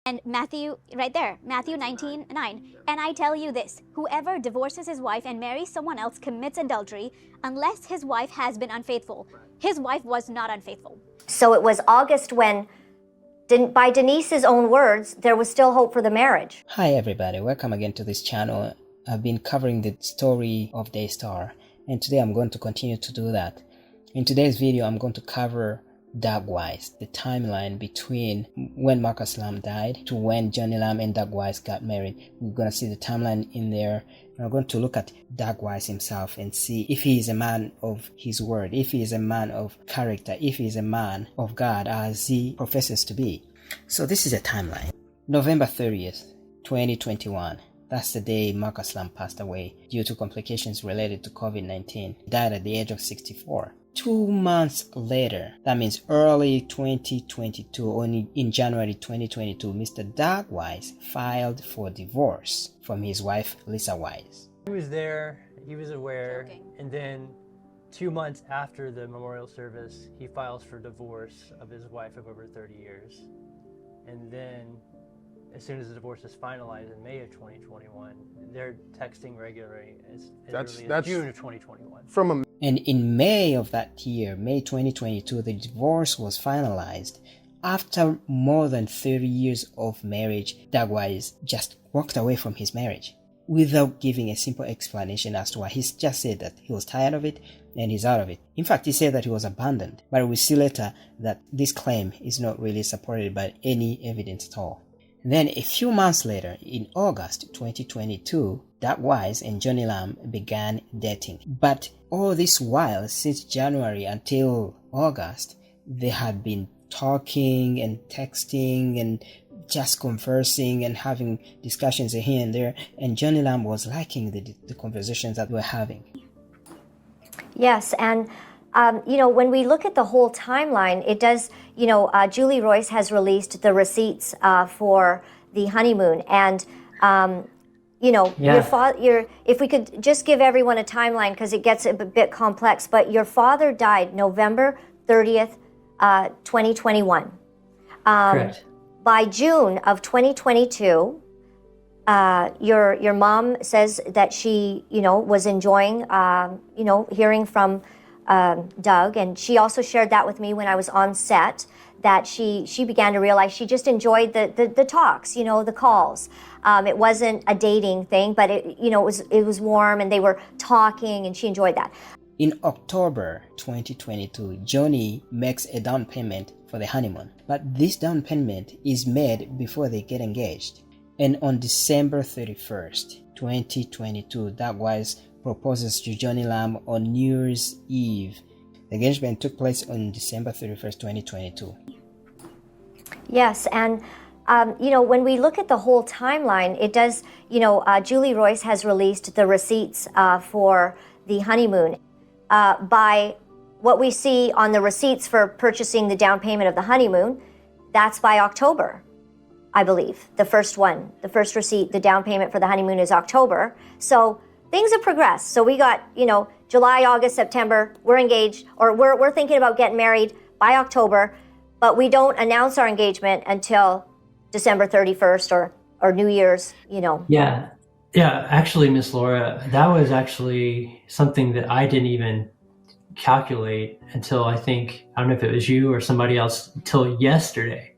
And Matthew, right there, Matthew 19:9. And I tell you this, whoever divorces his wife and marries someone else commits adultery unless his wife has been unfaithful. His wife was not unfaithful. So it was August when, by Denise's own words, there was still hope for the marriage. Hi everybody, welcome again to this channel. I've been covering the story of Daystar, and today I'm going to continue to do that. In today's video, I'm going to cover Doug Weiss, the timeline between when Marcus Lamb died to when Joni Lamb and Doug Weiss got married. We're going to see the timeline in there. We're going to look at Doug Weiss himself and see if he is a man of his word, if he is a man of character, if he is a man of God as he professes to be. So this is a timeline. November 30th, 2021. That's the day Marcus Lamb passed away due to complications related to COVID-19. He died at the age of 64. 2 months later, that means early 2022, only in January 2022, Mr. Doug Weiss filed for divorce from his wife, Lisa Weiss. He was there, he was aware, and then 2 months after the memorial service, he files for divorce of his wife of over 30 years. And then, as soon as the divorce is finalized in May of 2021, they're texting regularly as early as June of 2021. And in May of that year, May 2022, the divorce was finalized. After more than 30 years of marriage, Doug Weiss just walked away from his marriage without giving a simple explanation as to why. He just said that he was tired of it and he's out of it. In fact, he said that he was abandoned. But we see later that this claim is not really supported by any evidence at all. And then a few months later, in August 2022, Doug Weiss and Joni Lamb began dating. But all this while, since January until August, they had been talking and texting and just conversing and having discussions here and there. And Joni Lamb was liking the conversations that they were having. Yes, and when we look at the whole timeline, it does, Julie Royce has released the receipts for the honeymoon. And, if we could just give everyone a timeline, because it gets a bit complex, but your father died November 30th, 2021. Correct. By June of 2022, your mom says that she, was enjoying, hearing from Doug, and she also shared that with me when I was on set, that she began to realize she just enjoyed the talks, the calls. It wasn't a dating thing, but it was warm and they were talking and she enjoyed that. In October 2022, Joni makes a down payment for the honeymoon, but this down payment is made before they get engaged. And on December 31st, 2022, Doug Weiss proposes to Joni Lamb on New Year's Eve. The engagement took place on December 31st, 2022. Yes, and when we look at the whole timeline, it does, Julie Royce has released the receipts for the honeymoon. By what we see on the receipts for purchasing the down payment of the honeymoon, that's by October, I believe. The first one, the first receipt, the down payment for the honeymoon is October. So things have progressed. So we got, July, August, September, we're engaged, or we're thinking about getting married by October, but we don't announce our engagement until December 31st or New Year's, Yeah, actually, Miss Laura, that was actually something that I didn't even calculate until I don't know if it was you or somebody else, until yesterday,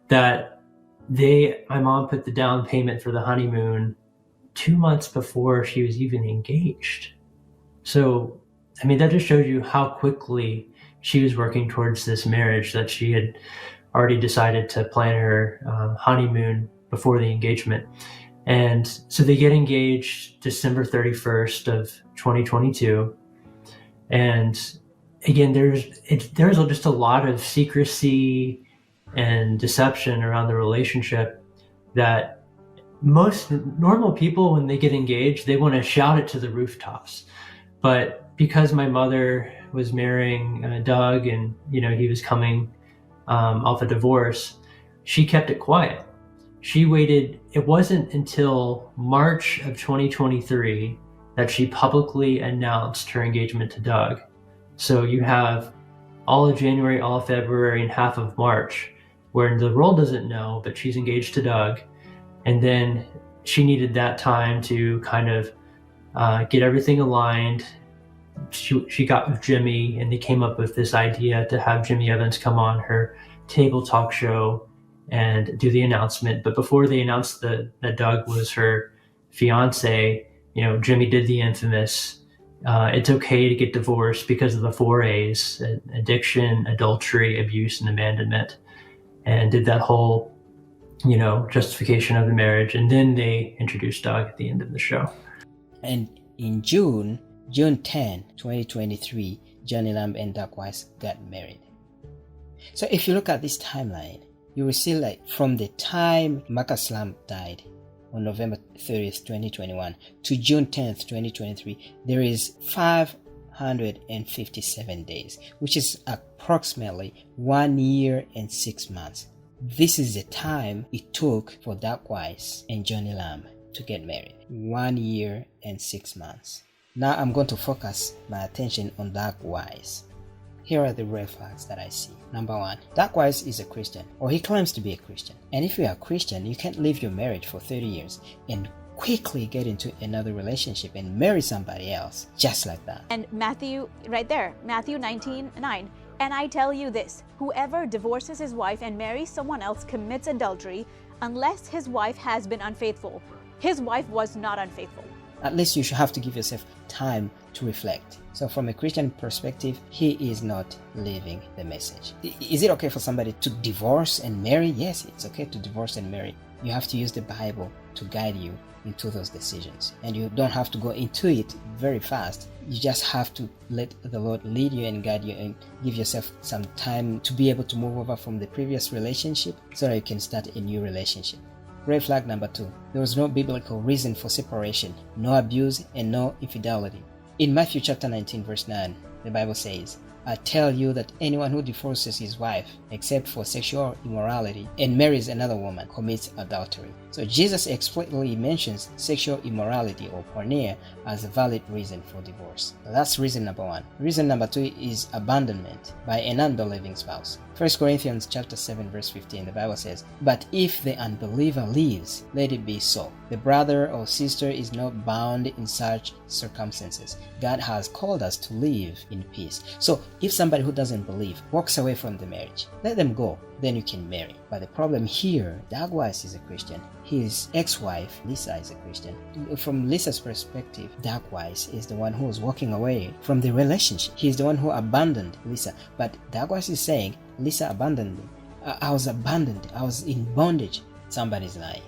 that my mom put the down payment for the honeymoon 2 months before she was even engaged. So, that just shows you how quickly she was working towards this marriage, that she had already decided to plan her honeymoon before the engagement. And so they get engaged December 31st of 2022. And again, there's just a lot of secrecy and deception around the relationship that most normal people, when they get engaged, they want to shout it to the rooftops. But because my mother was marrying Doug and, he was coming off a divorce, she kept it quiet. She waited. It wasn't until March of 2023 that she publicly announced her engagement to Doug. So you have all of January, all of February, and half of March where the world doesn't know, but she's engaged to Doug. And then she needed that time to kind of get everything aligned. She got with Jimmy, and they came up with this idea to have Jimmy Evans come on her table talk show and do the announcement. But before they announced that Doug was her fiance, Jimmy did the infamous, it's okay to get divorced because of the 4 A's: addiction, adultery, abuse, and abandonment, and did that whole, justification of the marriage. And then they introduced Doug at the end of the show. And in June 10, 2023, Joni Lamb and Doug Weiss got married. So if you look at this timeline, you will see like from the time Marcus Lamb died on November 30th, 2021 to June 10th, 2023, there is 557 days, which is approximately 1 year and 6 months. This is the time it took for Doug Weiss and Joni Lamb to get married. 1 year and 6 months. Now I'm going to focus my attention on Doug Weiss. Here are the red flags that I see. Number 1, Doug Weiss is a Christian, or he claims to be a Christian. And if you are a Christian, you can't leave your marriage for 30 years and quickly get into another relationship and marry somebody else just like that. And Matthew, right there, Matthew 19:9. And I tell you this, whoever divorces his wife and marries someone else commits adultery unless his wife has been unfaithful. His wife was not unfaithful. At least you should have to give yourself time to reflect. So from a Christian perspective, he is not living the message. Is it okay for somebody to divorce and marry? Yes, it's okay to divorce and marry. You have to use the Bible to guide you into those decisions. And you don't have to go into it very fast. You just have to let the Lord lead you and guide you and give yourself some time to be able to move over from the previous relationship so that you can start a new relationship. Red flag number 2. There was no biblical reason for separation, no abuse, and no infidelity. In Matthew chapter 19 verse 9, the Bible says, I tell you that anyone who divorces his wife except for sexual immorality and marries another woman commits adultery. So Jesus explicitly mentions sexual immorality or porneia as a valid reason for divorce. So that's reason number 1. Reason number 2 is abandonment by an unbelieving spouse. 1 Corinthians chapter 7 verse 15, the Bible says, but if the unbeliever leaves, let it be so. The brother or sister is not bound in such circumstances. God has called us to live in peace. So if somebody who doesn't believe walks away from the marriage, let them go, then you can marry. But the problem here, Doug Weiss is a Christian. His ex-wife, Lisa, is a Christian. From Lisa's perspective, Doug Weiss is the one who was walking away from the relationship. He's the one who abandoned Lisa. But Doug Weiss is saying, Lisa abandoned me. I was abandoned. I was in bondage. Somebody's lying.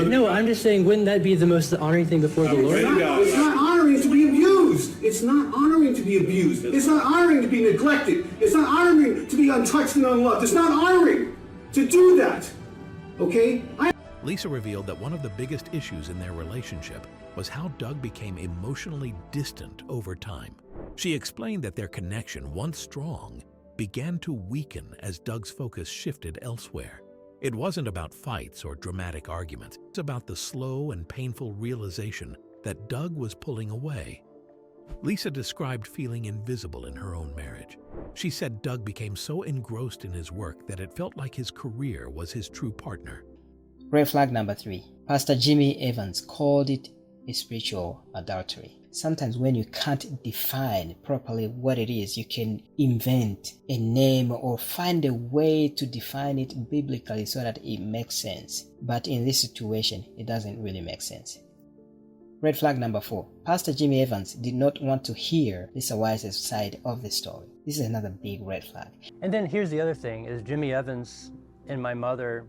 No, I'm just saying, wouldn't that be the most honoring thing before the Lord? It's not honoring to be abused. It's not honoring to be abused. It's not honoring to be neglected. It's not honoring to be untouched and unloved. It's not honoring to do that. Okay? Lisa revealed that one of the biggest issues in their relationship was how Doug became emotionally distant over time. She explained that their connection, once strong, began to weaken as Doug's focus shifted elsewhere. It wasn't about fights or dramatic arguments. It's about the slow and painful realization that Doug was pulling away. Lisa described feeling invisible in her own marriage. She said Doug became so engrossed in his work that it felt like his career was his true partner. Red flag number 3. Pastor Jimmy Evans called it a spiritual adultery. Sometimes when you can't define properly what it is, you can invent a name or find a way to define it biblically so that it makes sense. But in this situation, it doesn't really make sense. Red flag number 4. Pastor Jimmy Evans did not want to hear Lisa Weiss's side of the story. This is another big red flag. And then here's the other thing, is Jimmy Evans and my mother,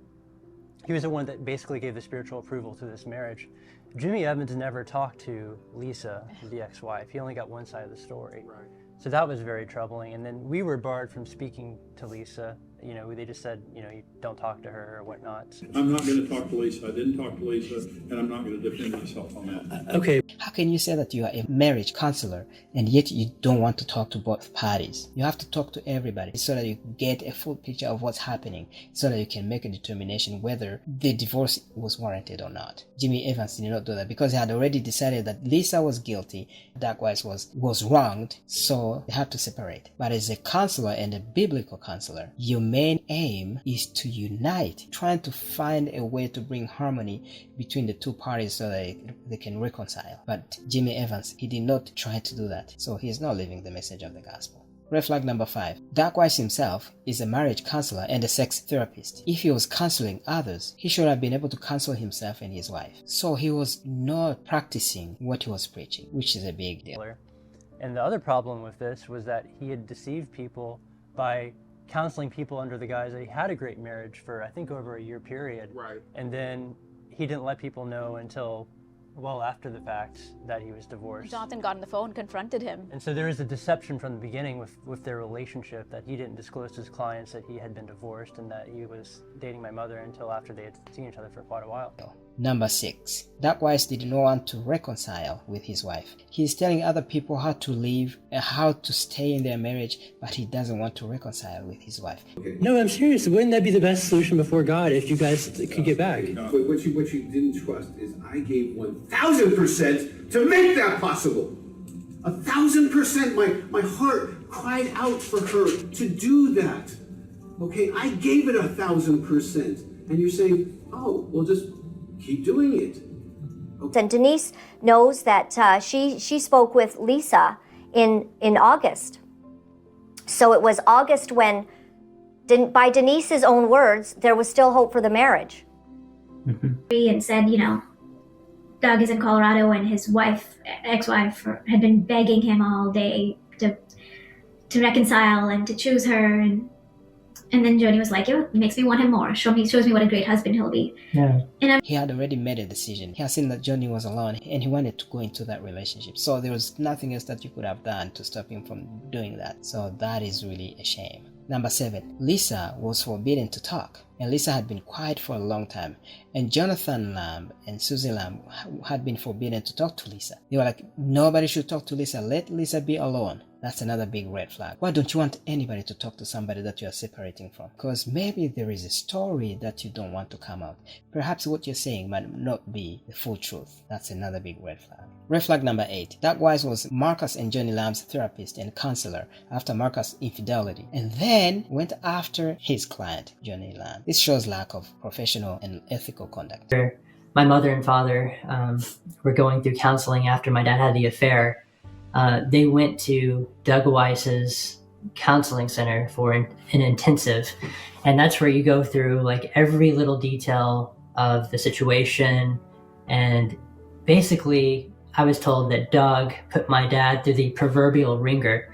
he was the one that basically gave the spiritual approval to this marriage. Jimmy Evans never talked to Lisa, the ex-wife. He only got one side of the story. Right. So that was very troubling. And then we were barred from speaking to Lisa. You know, they just said, you know, you don't talk to her or whatnot. I'm not going to talk to Lisa. I didn't talk to Lisa, and I'm not going to defend myself on that. Okay. How can you say that you are a marriage counselor and yet you don't want to talk to both parties? You have to talk to everybody so that you get a full picture of what's happening, so that you can make a determination whether the divorce was warranted or not. Jimmy Evans did not do that because he had already decided that Lisa was guilty, Doug Weiss was wronged, so they had to separate. But as a counselor and a biblical counselor, you main aim is to unite, trying to find a way to bring harmony between the two parties so that they can reconcile. But Jimmy Evans, he did not try to do that, so he is not living the message of the gospel. Red flag number 5. Doug Weiss himself is a marriage counselor and a sex therapist. If he was counseling others, he should have been able to counsel himself and his wife. So he was not practicing what he was preaching, which is a big deal. And the other problem with this was that he had deceived people by counseling people under the guise that he had a great marriage for, I think, over a year period. Right. And then he didn't let people know until well after the fact that he was divorced. Jonathan got on the phone, confronted him. And so there is a deception from the beginning with their relationship, that he didn't disclose to his clients that he had been divorced and that he was dating my mother until after they had seen each other for quite a while. Number 6. Doug Weiss did not want to reconcile with his wife. He is telling other people how to live and how to stay in their marriage, but he doesn't want to reconcile with his wife. No, I'm serious. Wouldn't that be the best solution before God if you guys could get back? But what you didn't trust is I gave 1,000% to make that possible. 1,000%. My heart cried out for her to do that. Okay, I gave it 1,000%, and you're saying, oh, well, just keep doing it. Okay. And Denise knows that she spoke with Lisa in August. So it was August when, by Denise's own words, there was still hope for the marriage. And said, you know, Doug is in Colorado and his wife, ex-wife, had been begging him all day to reconcile and to choose her. And then Joni was like, it makes me want him more. Shows me what a great husband he'll be. Yeah. He had already made a decision. He had seen that Joni was alone and he wanted to go into that relationship. So there was nothing else that you could have done to stop him from doing that. So that is really a shame. Number 7. Lisa was forbidden to talk. And Lisa had been quiet for a long time. And Jonathan Lamb and Susie Lamb had been forbidden to talk to Lisa. They were like, nobody should talk to Lisa. Let Lisa be alone. That's another big red flag. Why don't you want anybody to talk to somebody that you are separating from? Because maybe there is a story that you don't want to come out. Perhaps what you're saying might not be the full truth. That's another big red flag. Red flag number 8. Doug Weiss was Marcus and Joni Lamb's therapist and counselor after Marcus' infidelity, and then went after his client, Joni Lamb. This shows lack of professional and ethical conduct. My mother and father were going through counseling after my dad had the affair. They went to Doug Weiss's counseling center for an intensive, and that's where you go through like every little detail of the situation. And basically I was told that Doug put my dad through the proverbial ringer,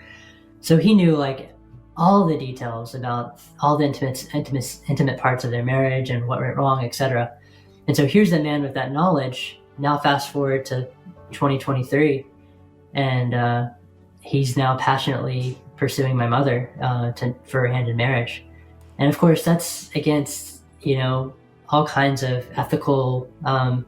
so he knew like all the details about all the intimate parts of their marriage and what went wrong, etc. And so here's the man with that knowledge. Now fast forward to 2023, and he's now passionately pursuing my mother for a hand in marriage. And of course, that's against, you know, all kinds of ethical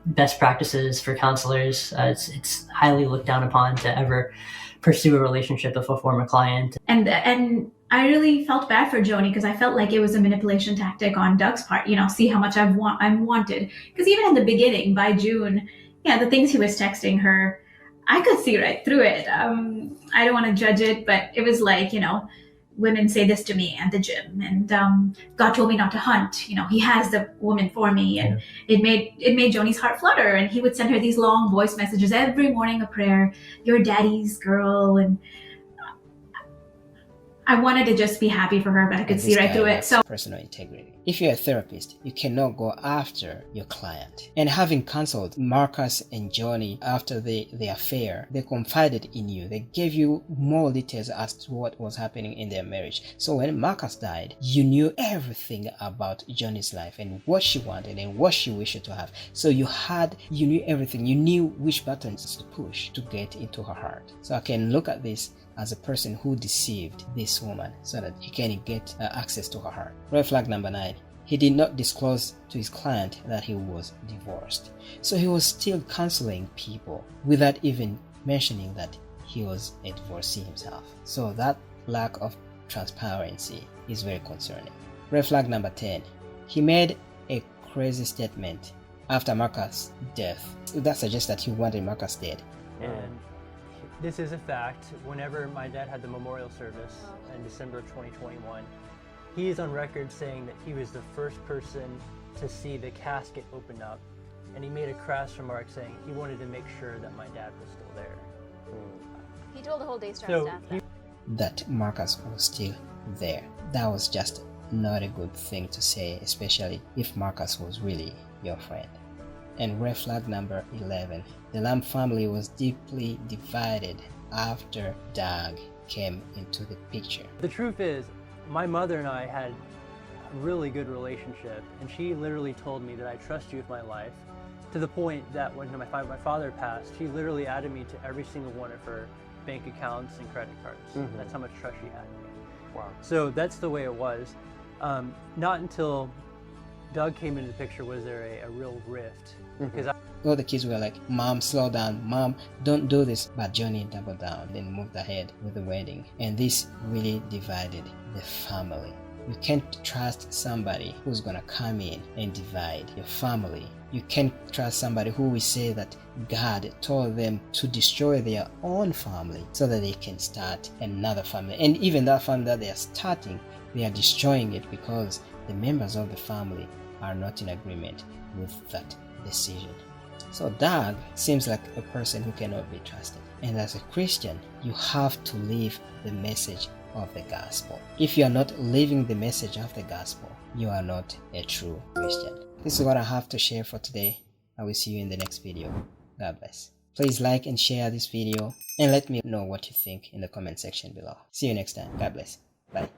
best practices for counselors. It's highly looked down upon to ever pursue a relationship with a former client. And I really felt bad for Joni because I felt like it was a manipulation tactic on Doug's part. You know, see how much I'm wanted. Because even in the beginning, by June, yeah, the things he was texting her, I could see right through it. I don't want to judge it, but it was like, you know, women say this to me at the gym, and God told me not to hunt. You know, He has the woman for me, and it made Joni's heart flutter. And he would send her these long voice messages every morning, a prayer, "Your daddy's girl," and I wanted to just be happy for her, but I could see right through it. So personal integrity. If you're a therapist, you cannot go after your client. And having counseled Marcus and Joni after the affair, they confided in you. They gave you more details as to what was happening in their marriage. So when Marcus died, you knew everything about Joni's life and what she wanted and what she wished to have. So you knew everything. You knew which buttons to push to get into her heart. So I can look at this as a person who deceived this woman so that he can get access to her heart. Red flag number 9. He did not disclose to his client that he was divorced. So he was still counseling people without even mentioning that he was a divorcee himself. So that lack of transparency is very concerning. Red flag number 10. He made a crazy statement after Marcus' death. That suggests that he wanted Marcus dead. And this is a fact. Whenever my dad had the memorial service in December of 2021, He is on record saying that he was the first person to see the casket open up, and he made a crass remark saying he wanted to make sure that my dad was still there. He told the whole Daystar So staff he- that Marcus was still there. That was just not a good thing to say, especially if Marcus was really your friend. And red flag number 11. The Lamb family was deeply divided after Doug came into the picture. The truth is, my mother and I had a really good relationship, and she literally told me that I trust you with my life, to the point that when my father passed, she literally added me to every single one of her bank accounts and credit cards. That's how much trust she had in me. Wow. So that's the way it was. Not until Doug came into the picture was there a real rift. Because All the kids were like, Mom, slow down. Mom, don't do this. But Joni doubled down, then moved ahead with the wedding. And this really divided the family. You can't trust somebody who's gonna come in and divide your family. You can't trust somebody who will say that God told them to destroy their own family so that they can start another family. And even that family that they are starting, they are destroying it because the members of the family are not in agreement with that decision. So Doug seems like a person who cannot be trusted. And as a Christian, you have to live the message of the gospel. If you are not living the message of the gospel, you are not a true Christian. This is what I have to share for today. I will see you in the next video. God bless. Please like and share this video and let me know what you think in the comment section below. See you next time. God bless. Bye.